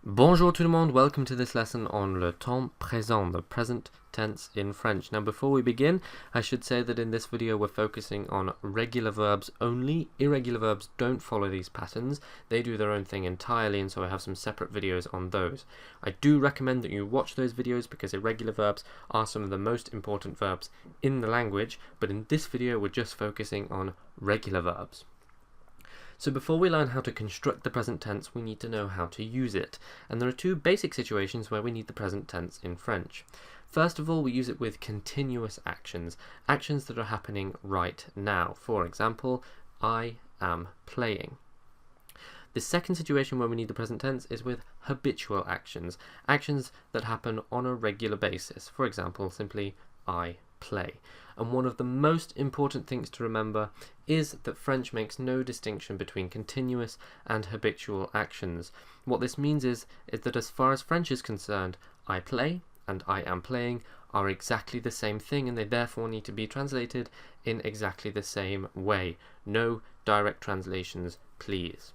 Bonjour tout le monde, welcome to this lesson on le temps présent, the present tense in French. Now before we begin, I should say that in this video we're focusing on regular verbs only. Irregular verbs don't follow these patterns, they do their own thing entirely, and so I have some separate videos on those. I do recommend that you watch those videos because irregular verbs are some of the most important verbs in the language, but in this video we're just focusing on regular verbs. So before we learn how to construct the present tense, we need to know how to use it. And there are two basic situations where we need the present tense in French. First of all, we use it with continuous actions, actions that are happening right now. For example, I am playing. The second situation where we need the present tense is with habitual actions, actions that happen on a regular basis. For example, simply, I play. And one of the most important things to remember is that French makes no distinction between continuous and habitual actions. What this means is that as far as French is concerned, I play and I am playing are exactly the same thing, and they therefore need to be translated in exactly the same way. No direct translations, please.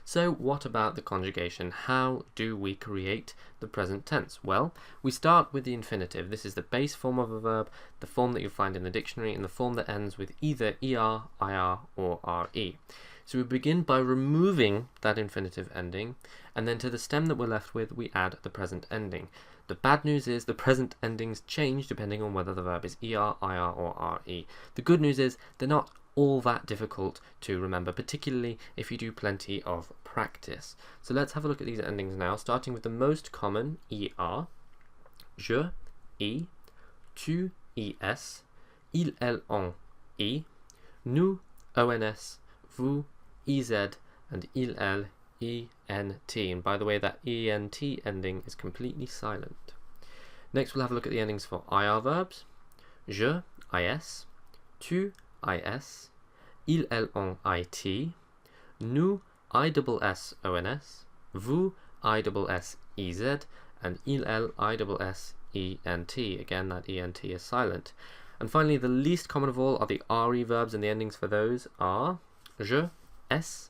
So what about the conjugation? How do we create the present tense? Well, we start with the infinitive. This is the base form of a verb, the form that you find in the dictionary, and the form that ends with either er, ir, or re. So we begin by removing that infinitive ending, and then to the stem that we're left with, we add the present ending. The bad news is the present endings change depending on whether the verb is er, ir, or re. The good news is they're not all that difficult to remember, particularly if you do plenty of practice. So let's have a look at these endings now, starting with the most common, er, je, i, tu, is, il, elle, on, i, nous, ons, vous, iz, and il, elle, ent. And by the way, that ent ending is completely silent. Next we'll have a look at the endings for ir verbs. Je, is, tu, is, il, elle, on, it, nous, iss, vous, iss, and il, elle, iss, ent. Again, that ent is silent. And finally, the least common of all are the re verbs, and the endings for those are je, es,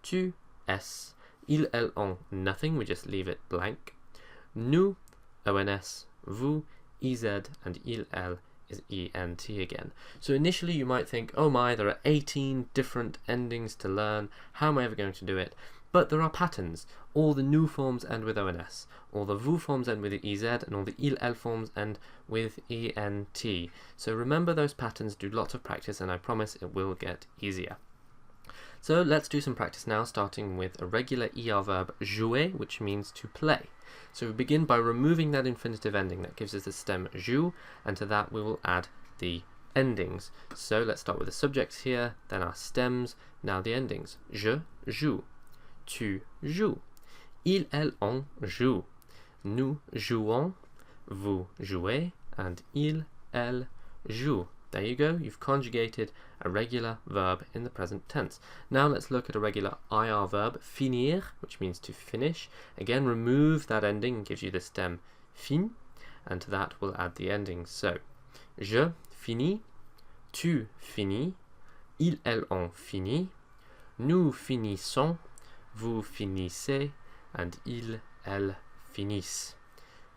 tu, es, il, elle, on, nothing, we just leave it blank, nous, ons, vous, iz, and il, elle is ent again. So initially you might think, oh my, there are 18 different endings to learn, how am I ever going to do it? But there are patterns. All the nous forms end with ons, all the vous forms end with iz, and all the il, elle forms end with ent. So remember those patterns, do lots of practice, and I promise it will get easier. So let's do some practice now, starting with a regular er verb, jouer, which means to play. So we begin by removing that infinitive ending. That gives us the stem joue, and to that we will add the endings. So let's start with the subjects here, then our stems, now the endings. Je joue, tu joues, il, elle, on joue, nous jouons, vous jouez, and il, elle joue. There you go, you've conjugated a regular verb in the present tense. Now let's look at a regular ir verb, finir, which means to finish. Again, remove that ending and gives you the stem fin, and to that we'll add the endings. So, je finis, tu finis, il, elle, on finit, nous finissons, vous finissez, and il, elle finissent.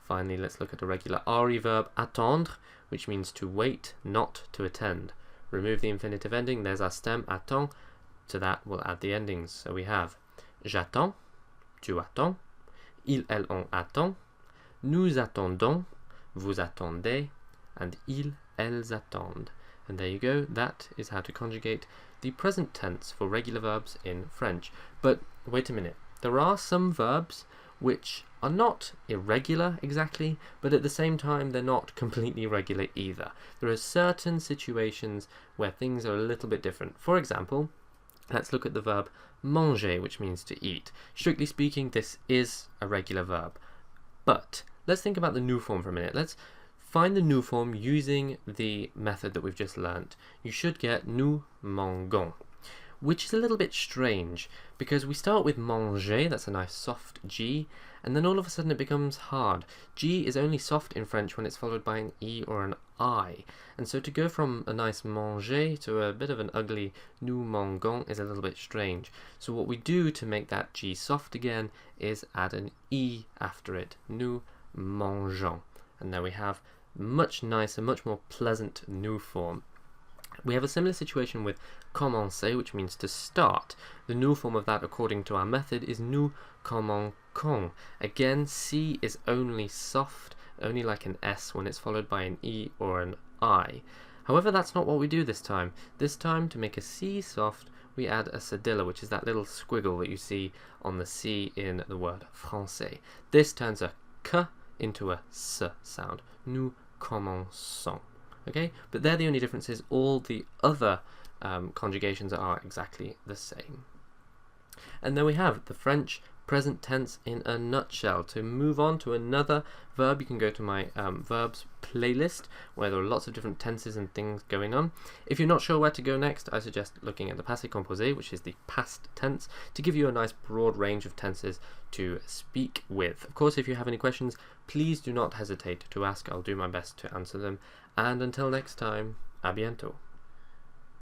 Finally, let's look at a regular re verb, attendre, which means to wait, not to attend. Remove the infinitive ending, there's our stem, attend. To that we'll add the endings. So we have j'attends, tu attends, il, elle, on attend, nous attendons, vous attendez, and ils, elles attendent. And there you go, that is how to conjugate the present tense for regular verbs in French. But wait a minute, there are some verbs which are not irregular exactly, but at the same time they're not completely regular either. There are certain situations where things are a little bit different. For example, let's look at the verb manger, which means to eat. Strictly speaking, this is a regular verb. But let's think about the nous form for a minute. Let's find the nous form using the method that we've just learnt. You should get nous mangeons. which is a little bit strange because we start with manger, that's a nice soft G, and then all of a sudden it becomes hard. G is only soft in French when it's followed by an E or an I, and so to go from a nice manger to a bit of an ugly nous mangeons is a little bit strange. So what we do to make that G soft again is add an E after it, nous mangeons, and there we have much nicer, much more pleasant nous form. We have a similar situation with commencer, which means to start. The nous form of that, according to our method, is nous commençons. Again, C is only soft, only like an S when it's followed by an E or an I. However, that's not what we do this time. This time, to make a C soft, we add a cedilla, which is that little squiggle that you see on the C in the word français. This turns a K into a S sound. Nous commençons. Okay, but they're the only differences. All the other conjugations are exactly the same. And then we have the French present tense in a nutshell. To move on to another verb, you can go to my verbs playlist where there are lots of different tenses and things going on. If you're not sure where to go next, I suggest looking at the passé composé, which is the past tense, to give you a nice broad range of tenses to speak with. Of course, if you have any questions, please do not hesitate to ask. I'll do my best to answer them. And until next time, à bientôt.